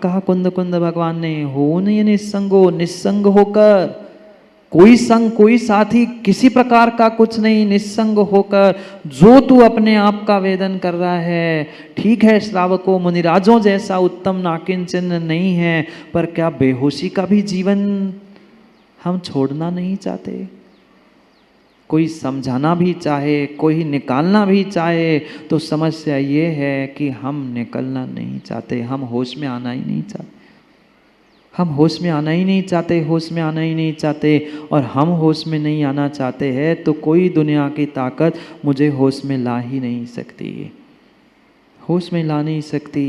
कहा कुंद कुंद भगवान ने, हो नहीं निस्संगो, निस्संग होकर, कोई संग कोई साथी किसी प्रकार का कुछ नहीं, निस्संग होकर जो तू अपने आप का वेदन कर रहा है। ठीक है श्रावकों, मुनिराजों जैसा उत्तम नाकिंचन नहीं है, पर क्या बेहोशी का भी जीवन हम छोड़ना नहीं चाहते? कोई समझाना भी चाहे, कोई निकालना भी चाहे, तो समस्या ये है कि हम निकलना नहीं चाहते, हम होश में आना ही नहीं चाहते। हम होश में आना ही नहीं चाहते, होश में आना ही नहीं चाहते। और हम होश में नहीं आना चाहते हैं तो कोई दुनिया की ताकत मुझे होश में ला ही नहीं सकती, होश में ला नहीं सकती।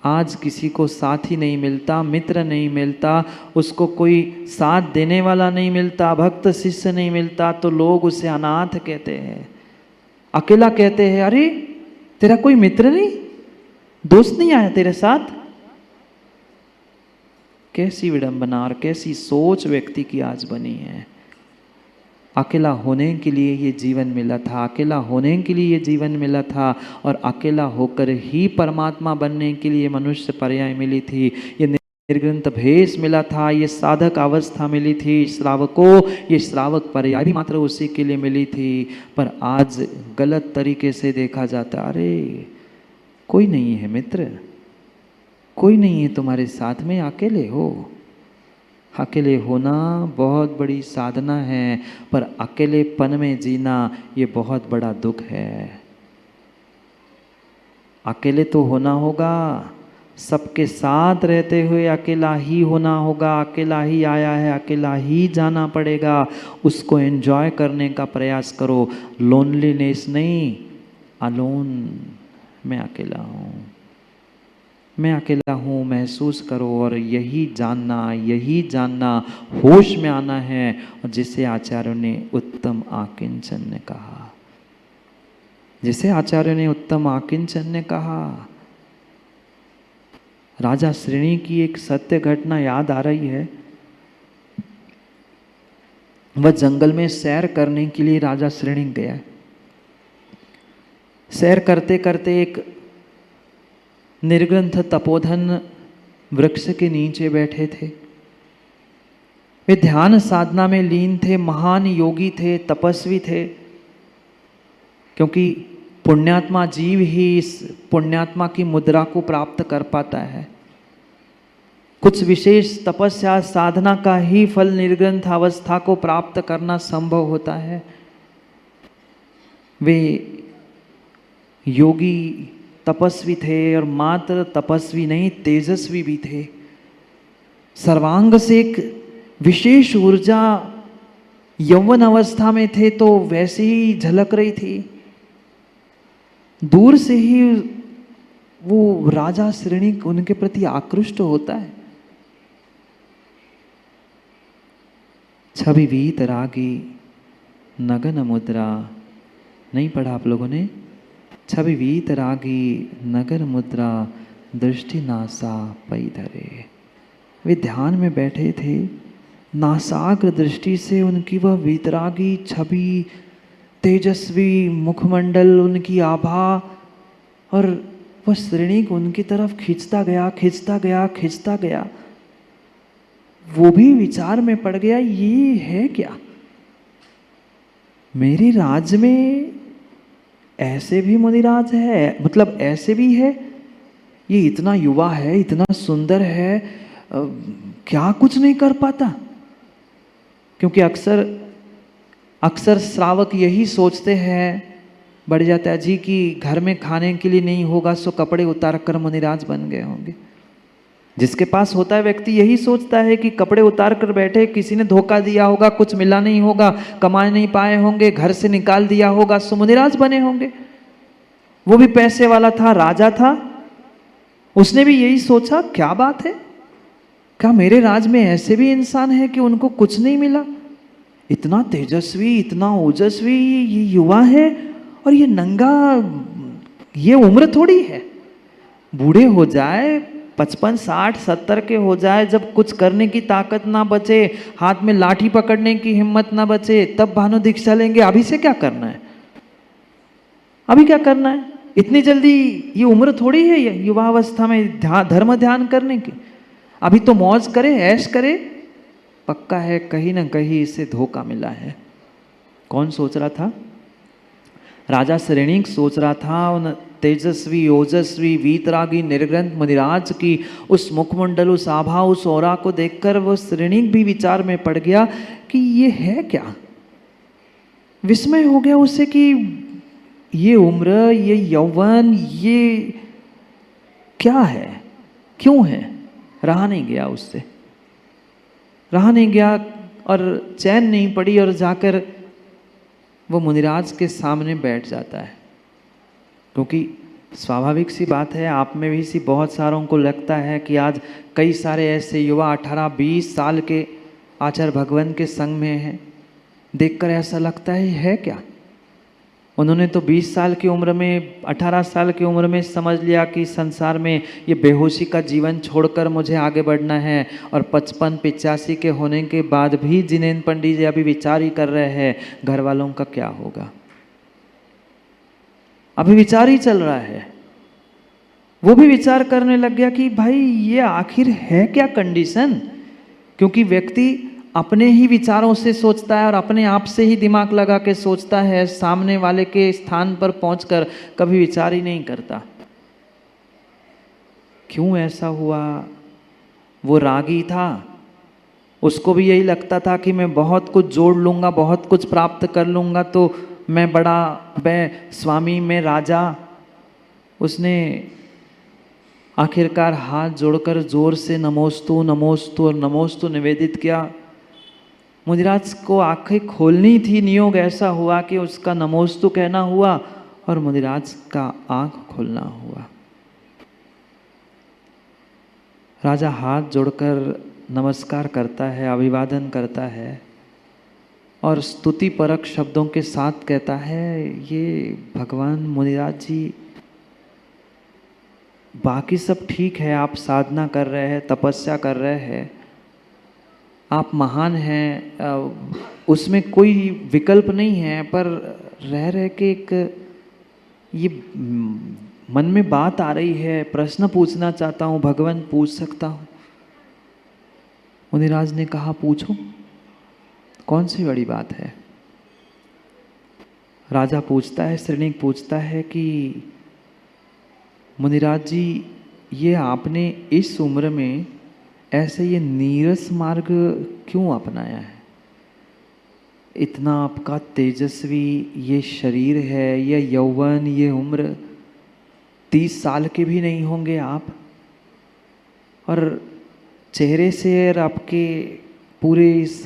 आज किसी को साथी नहीं मिलता, मित्र नहीं मिलता, उसको कोई साथ देने वाला नहीं मिलता, भक्त शिष्य नहीं मिलता, तो लोग उसे अनाथ कहते हैं, अकेला कहते हैं। अरे तेरा कोई मित्र नहीं, दोस्त नहीं आया तेरे साथ? कैसी विडंबना और कैसी सोच व्यक्ति की आज बनी है। अकेला होने के लिए ये जीवन मिला था, अकेला होने के लिए ये जीवन मिला था, और अकेला होकर ही परमात्मा बनने के लिए मनुष्य पर्याय मिली थी, ये निर्ग्रंथ भेष मिला था, ये साधक अवस्था मिली थी श्रावकों, ये श्रावक पर्याय भी मात्र उसी के लिए मिली थी। पर आज गलत तरीके से देखा जाता, अरे कोई नहीं है मित्र, कोई नहीं है तुम्हारे साथ में, अकेले हो। अकेले होना बहुत बड़ी साधना है, पर अकेलेपन में जीना ये बहुत बड़ा दुख है। अकेले तो होना होगा, सबके साथ रहते हुए अकेला ही होना होगा। अकेला ही आया है, अकेला ही जाना पड़ेगा, उसको एंजॉय करने का प्रयास करो। लोनलीनेस नहीं, अलोन, मैं अकेला हूँ, मैं अकेला हूँ महसूस करो, और यही जानना होश में आना है। और जिसे आचार्यों ने उत्तम आकिंचन ने कहा, जिसे आचार्यों ने उत्तम आकिंचन ने कहा। राजा श्रेणी की एक सत्य घटना याद आ रही है। वह जंगल में सैर करने के लिए राजा श्रेणी गया। सैर करते करते एक निर्ग्रंथ तपोधन वृक्ष के नीचे बैठे थे। वे ध्यान साधना में लीन थे, महान योगी थे, तपस्वी थे। क्योंकि पुण्यात्मा जीव ही इस पुण्यात्मा की मुद्रा को प्राप्त कर पाता है। कुछ विशेष तपस्या साधना का ही फल निर्ग्रंथ अवस्था को प्राप्त करना संभव होता है। वे योगी तपस्वी थे, और मात्र तपस्वी नहीं तेजस्वी भी थे। सर्वांग से एक विशेष ऊर्जा यौवन अवस्था में थे तो वैसे ही झलक रही थी। दूर से ही वो राजा श्रेणी उनके प्रति आकृष्ट होता है। छवि वीत रागी नगन मुद्रा, नहीं पढ़ा आप लोगों ने? छवि वीत रागी नगर मुद्रा, दृष्टि नासा पई धरे। वे ध्यान में बैठे थे, नासाग्र दृष्टि से उनकी वह वीतरागी छवि, तेजस्वी मुखमंडल, उनकी आभा, और वह श्रेणी को उनकी तरफ खींचता गया, खींचता गया, खींचता गया। वो भी विचार में पड़ गया, ये है क्या? मेरे राज्य में ऐसे भी मुनिराज है, मतलब ऐसे भी है, ये इतना युवा है, इतना सुंदर है, क्या कुछ नहीं कर पाता? क्योंकि अक्सर श्रावक यही सोचते हैं, बढ़ जाता है जी, कि घर में खाने के लिए नहीं होगा सो कपड़े उतार कर मुनिराज बन गए होंगे। जिसके पास होता है व्यक्ति यही सोचता है कि कपड़े उतार कर बैठे, किसी ने धोखा दिया होगा, कुछ मिला नहीं होगा, कमा नहीं पाए होंगे, घर से निकाल दिया होगा, सो मुनिराज बने होंगे। वो भी पैसे वाला था, राजा था, उसने भी यही सोचा, क्या बात है, क्या मेरे राज में ऐसे भी इंसान है कि उनको कुछ नहीं मिला? इतना तेजस्वी, इतना ओजस्वी ये युवा है, और ये नंगा, ये उम्र थोड़ी है। बूढ़े हो जाए, 55, 60, 70 के हो जाए, जब कुछ करने की ताकत ना बचे, हाथ में लाठी पकड़ने की हिम्मत ना बचे, तब भानु दीक्षा लेंगे। अभी से क्या करना है? अभी क्या करना है? इतनी जल्दी ये उम्र थोड़ी है ये युवावस्था में धर्म ध्यान करने की। अभी तो मौज करे, ऐश करे। पक्का है कहीं ना कहीं इसे धोखा मिला है। कौन सोच रहा था? राजा श्रेणिक सोच रहा था उन तेजस्वी ओजस्वी वीतरागी निर्ग्रंथ मुनिराज की उस मुखमंडल, उस आभा, उस औरा को देखकर वो श्रेणिक भी विचार में पड़ गया कि ये है क्या। विस्मय हो गया उसे कि ये उम्र, ये यौवन, ये क्या है, क्यों है। रहा नहीं गया उससे, रहा नहीं गया और चैन नहीं पड़ी और जाकर वो मुनिराज के सामने बैठ जाता है। क्योंकि स्वाभाविक सी बात है, आप में भी सी बहुत सारों को लगता है कि आज कई सारे ऐसे युवा 18-20 साल के आचार्य भगवान के संग में हैं। देखकर ऐसा लगता है क्या? उन्होंने तो 20 साल की उम्र में, 18 साल की उम्र में समझ लिया कि संसार में ये बेहोशी का जीवन छोड़कर मुझे आगे बढ़ना है। और 55-85 के होने के बाद भी जिनेन्द्र पंडित जी अभी विचार ही कर रहे हैं घर वालों का क्या होगा। अभी विचार ही चल रहा है। वो भी विचार करने लग गया कि भाई ये आखिर है क्या कंडीशन। क्योंकि व्यक्ति अपने ही विचारों से सोचता है और अपने आप से ही दिमाग लगा के सोचता है, सामने वाले के स्थान पर पहुंचकर कभी विचार ही नहीं करता। क्यों ऐसा हुआ? वो रागी था, उसको भी यही लगता था कि मैं बहुत कुछ जोड़ लूंगा, बहुत कुछ प्राप्त कर लूंगा तो मैं बड़ा, मैं स्वामी, मैं राजा। उसने आखिरकार हाथ जोड़कर जोर से नमोस्तु नमोस्तु और नमोस्तु निवेदित किया। मुनिराज को आंखें खोलनी थी, नियोग ऐसा हुआ कि उसका नमोस्तु कहना हुआ और मुनिराज का आंख खोलना हुआ। राजा हाथ जोड़कर नमस्कार करता है, अभिवादन करता है और स्तुति परक शब्दों के साथ कहता है, ये भगवान मुनिराज जी, बाकी सब ठीक है, आप साधना कर रहे हैं, तपस्या कर रहे हैं, आप महान हैं, उसमें कोई विकल्प नहीं है। पर रह रह के एक ये मन में बात आ रही है, प्रश्न पूछना चाहता हूँ, भगवान पूछ सकता हूँ? मुनिराज ने कहा, पूछो, कौन सी बड़ी बात है। राजा पूछता है, श्रेणिक पूछता है कि मुनिराज जी, ये आपने इस उम्र में ऐसे ये नीरस मार्ग क्यों अपनाया है? इतना आपका तेजस्वी ये शरीर है, ये यौवन, ये उम्र, 30 साल के भी नहीं होंगे आप, और चेहरे से और आपके पूरे इस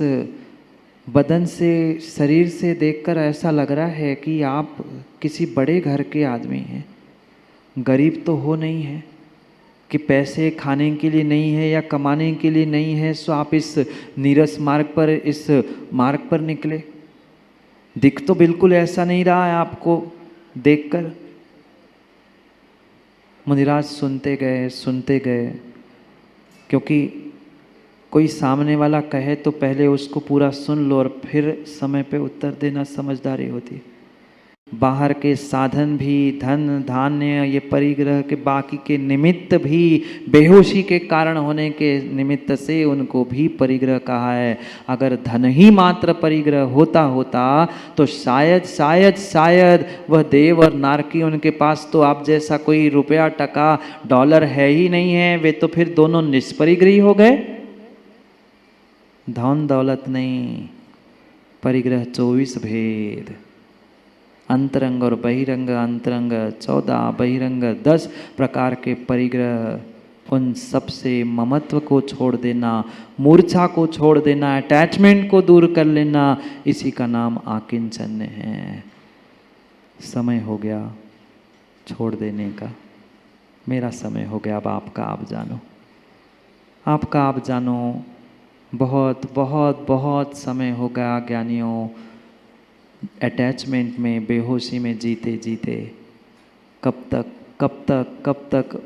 बदन से, शरीर से देखकर ऐसा लग रहा है कि आप किसी बड़े घर के आदमी हैं। गरीब तो हो नहीं है कि पैसे खाने के लिए नहीं है या कमाने के लिए नहीं है, सो आप इस नीरस मार्ग पर, इस मार्ग पर निकले। दिख तो बिल्कुल ऐसा नहीं रहा है आपको देखकर। मुनिराज सुनते गए, क्योंकि कोई सामने वाला कहे तो पहले उसको पूरा सुन लो और फिर समय पे उत्तर देना समझदारी होती। बाहर के साधन भी, धन धान्य, ये परिग्रह के बाकी के निमित्त भी, बेहोशी के कारण होने के निमित्त से उनको भी परिग्रह कहा है। अगर धन ही मात्र परिग्रह होता तो शायद वह देव और नारकी, उनके पास तो आप जैसा कोई रुपया, टका, डॉलर है ही नहीं है, वे तो फिर दोनों निष्परिग्रही हो गए। धन दौलत नहीं, परिग्रह 24 भेद, अंतरंग और बहिरंग, अंतरंग 14, बहिरंग 10 प्रकार के परिग्रह। उन सब से ममत्व को छोड़ देना, मूर्छा को छोड़ देना, अटैचमेंट को दूर कर लेना, इसी का नाम आकिंचन्य है। समय हो गया छोड़ देने का, मेरा समय हो गया, अब आपका आप जानो, आपका आप जानो। बहुत बहुत बहुत समय हो गया ज्ञानियों अटैचमेंट में, बेहोशी में जीते जीते। कब तक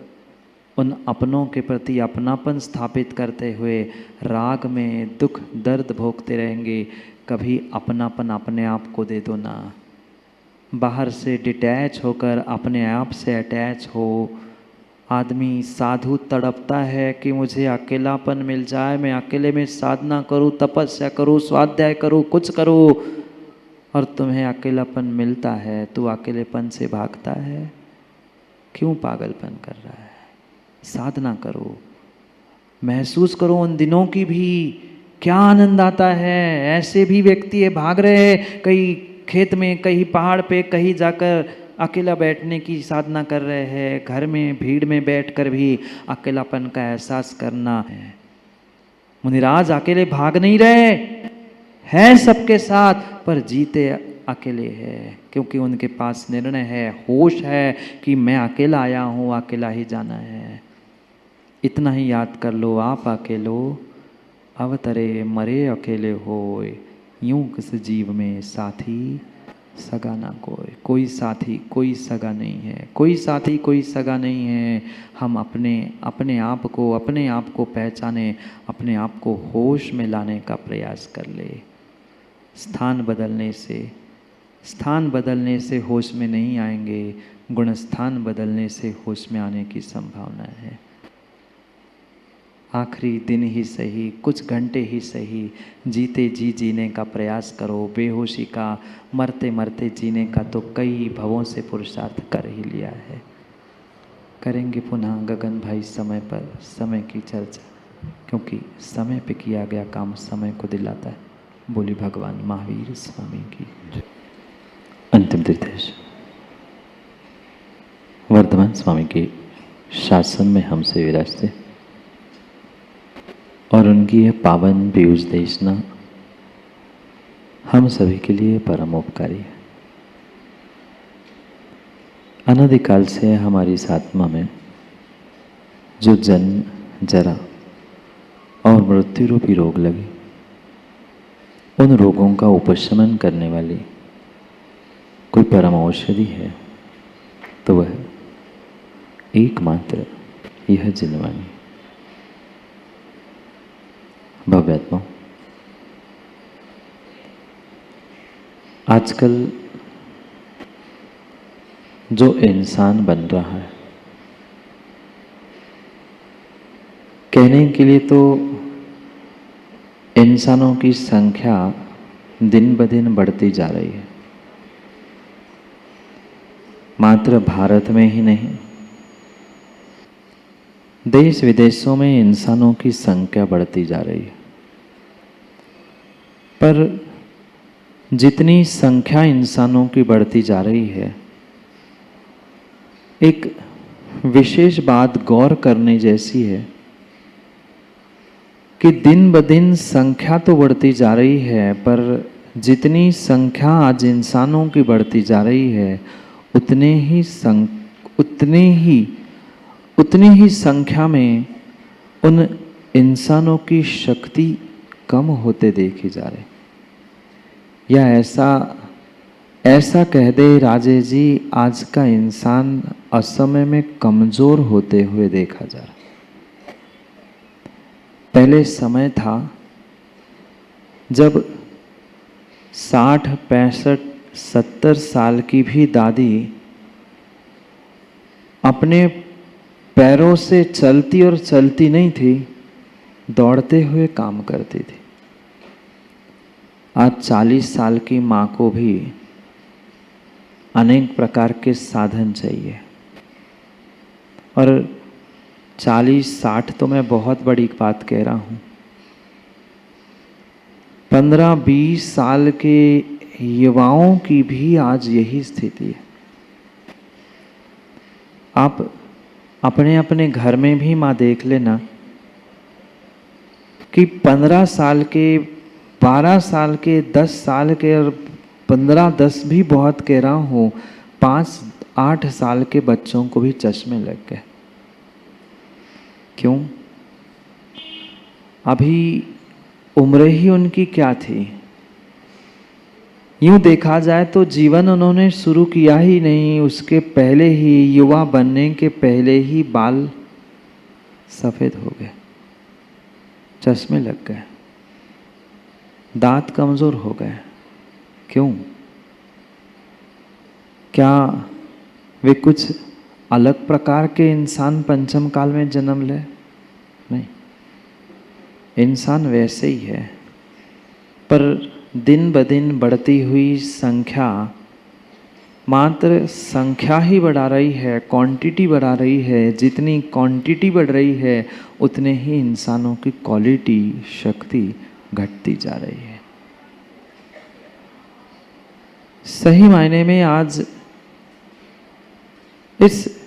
उन अपनों के प्रति अपनापन स्थापित करते हुए राग में दुख दर्द भोगते रहेंगे। कभी अपनापन अपने आप को दे दो ना। बाहर से डिटैच होकर अपने आप से अटैच हो। आदमी साधु तड़पता है कि मुझे अकेलापन मिल जाए, मैं अकेले में साधना करूं, तपस्या करूं, स्वाध्याय करूं, कुछ करूं, और तुम्हें अकेलापन मिलता है, तू अकेलेपन से भागता है। क्यों पागलपन कर रहा है? साधना करो, महसूस करो उन दिनों की भी, क्या आनंद आता है। ऐसे भी व्यक्ति है भाग रहे हैं, कहीं खेत में, कहीं पहाड़ पे, कहीं जाकर अकेला बैठने की साधना कर रहे हैं। घर में भीड़ में बैठकर भी अकेलापन का एहसास करना है। मुनिराज अकेले भाग नहीं रहे हैं, सबके साथ, पर जीते अकेले है, क्योंकि उनके पास निर्णय है, होश है कि मैं अकेला आया हूँ, अकेला ही जाना है। इतना ही याद कर लो, आप अकेलो अवतरे मरे अकेले होए, यूं किस जीव में साथी सगा ना कोई। कोई साथी कोई सगा नहीं है, कोई साथी कोई सगा नहीं है। हम अपने आप को पहचाने, अपने आप को होश में लाने का प्रयास कर ले। स्थान बदलने से होश में नहीं आएंगे, गुण स्थान बदलने से होश में आने की संभावना है। आखिरी दिन ही सही, कुछ घंटे ही सही, जीते जी जीने का प्रयास करो। बेहोशी का, मरते मरते जीने का तो कई भवों से पुरुषार्थ कर ही लिया है। करेंगे पुनः गगन भाई समय पर समय की चर्चा, क्योंकि समय पे किया गया काम समय को दिलाता है। बोली भगवान महावीर स्वामी की। अंतिम निर्देश वर्धमान स्वामी के शासन में हमसे विराजते और उनकी यह पावन पीयूष देशना हम सभी के लिए परम उपकारी है। अनादिकाल से हमारी इस आत्मा में जो जन्म, जरा और मृत्यु रूपी रोग लगे, उन रोगों का उपशमन करने वाली कोई परम औषधि है तो वह एकमात्र यह जिनवानी। भव्यात्मा, आजकल जो इंसान बन रहा है, कहने के लिए तो इंसानों की संख्या दिन ब दिन बढ़ती जा रही है। मात्र भारत में ही नहीं, देश विदेशों में इंसानों की संख्या बढ़ती जा रही है। पर जितनी संख्या इंसानों की बढ़ती जा रही है, एक विशेष बात गौर करने जैसी है कि दिन ब दिन संख्या तो बढ़ती जा रही है, पर जितनी संख्या आज इंसानों की बढ़ती जा रही है, उतनी ही संख्या में उन इंसानों की शक्ति कम होते देखे जा रहे। या ऐसा कह दे राजे जी, आज का इंसान असमय में कमजोर होते हुए देखा जा रहा। पहले समय था जब 60, 65, 70 साल की भी दादी अपने पैरों से चलती और चलती नहीं थी, दौड़ते हुए काम करती थी। आज 40 साल की माँ को भी अनेक प्रकार के साधन चाहिए। और 40-60 तो मैं बहुत बड़ी बात कह रहा हूँ, 15-20 साल के युवाओं की भी आज यही स्थिति है। आप अपने अपने घर में भी माँ देख लेना कि 15 साल के, 12 साल के, 10 साल के, और 15-10 भी बहुत कह रहा हूँ, 5-8 साल के बच्चों को भी चश्मे लग गए। क्यों? अभी उम्र ही उनकी क्या थी। यूं देखा जाए तो जीवन उन्होंने शुरू किया ही नहीं, उसके पहले ही, युवा बनने के पहले ही बाल सफेद हो गए, चश्मे लग गए, दांत कमजोर हो गए। क्यों? क्या वे कुछ अलग प्रकार के इंसान पंचम काल में जन्म ले? नहीं, इंसान वैसे ही है, पर दिन ब दिन बढ़ती हुई संख्या मात्र संख्या ही बढ़ा रही है, क्वांटिटी बढ़ा रही है। जितनी क्वांटिटी बढ़ रही है उतने ही इंसानों की क्वालिटी, शक्ति घटती जा रही है। सही मायने में आज इस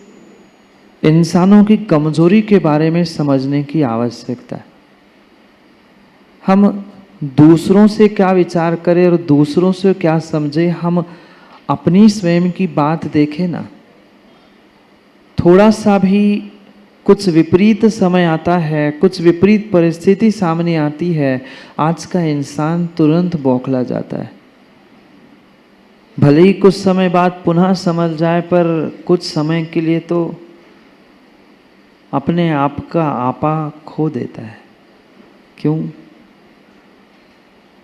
इंसानों की कमजोरी के बारे में समझने की आवश्यकता है। हम दूसरों से क्या विचार करें और दूसरों से क्या समझे, हम अपनी स्वयं की बात देखें ना। थोड़ा सा भी कुछ विपरीत समय आता है, कुछ विपरीत परिस्थिति सामने आती है, आज का इंसान तुरंत बौखला जाता है। भले ही कुछ समय बाद पुनः समझ जाए, पर कुछ समय के लिए तो अपने आप का आपा खो देता है।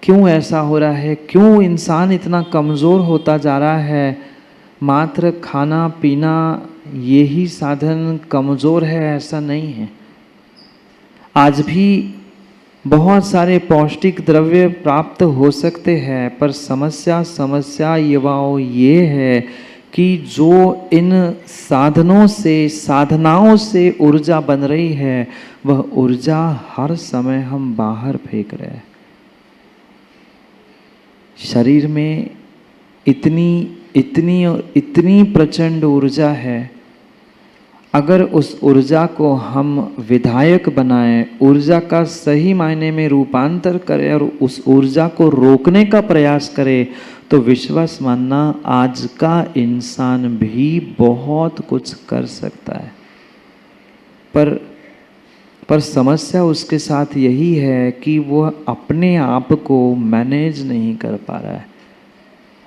क्यों ऐसा हो रहा है? क्यों इंसान इतना कमज़ोर होता जा रहा है? मात्र खाना पीना यही साधन कमज़ोर है ऐसा नहीं है। आज भी बहुत सारे पौष्टिक द्रव्य प्राप्त हो सकते हैं, पर समस्या युवाओं ये है कि जो इन साधनों से, साधनाओं से ऊर्जा बन रही है, वह ऊर्जा हर समय हम बाहर फेंक रहे हैं। शरीर में इतनी प्रचंड ऊर्जा है। अगर उस ऊर्जा को हम विधायक बनाएं, ऊर्जा का सही मायने में रूपांतर करें और उस ऊर्जा को रोकने का प्रयास करें, तो विश्वास मानना आज का इंसान भी बहुत कुछ कर सकता है। पर समस्या उसके साथ यही है कि वह अपने आप को मैनेज नहीं कर पा रहा है।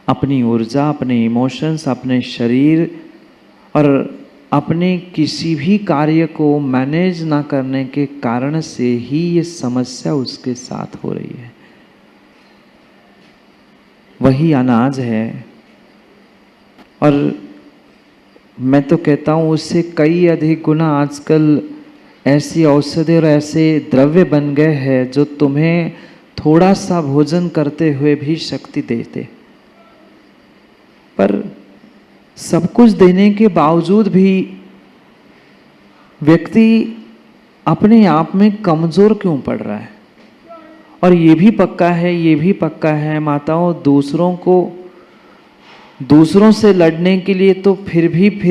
अपनी ऊर्जा, अपने इमोशंस, अपने शरीर और अपने किसी भी कार्य को मैनेज ना करने के कारण से ही ये समस्या उसके साथ हो रही है। वही अनाज है, और मैं तो कहता हूँ उससे कई अधिक गुना आजकल ऐसी औषधि और ऐसे द्रव्य बन गए हैं जो तुम्हें थोड़ा सा भोजन करते हुए भी शक्ति देते। पर सब कुछ देने के बावजूद भी व्यक्ति अपने आप में कमजोर क्यों पड़ रहा है? और ये भी पक्का है माताओं, दूसरों से लड़ने के लिए तो फिर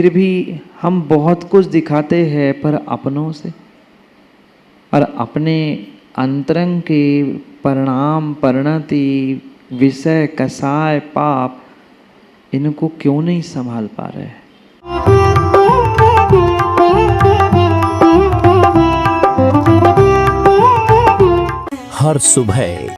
भी हम बहुत कुछ दिखाते हैं, पर अपनों से और अपने अंतरंग के परिणाम, परिणति, विषय, कसाय, पाप, इनको क्यों नहीं संभाल पा रहे? हर सुबह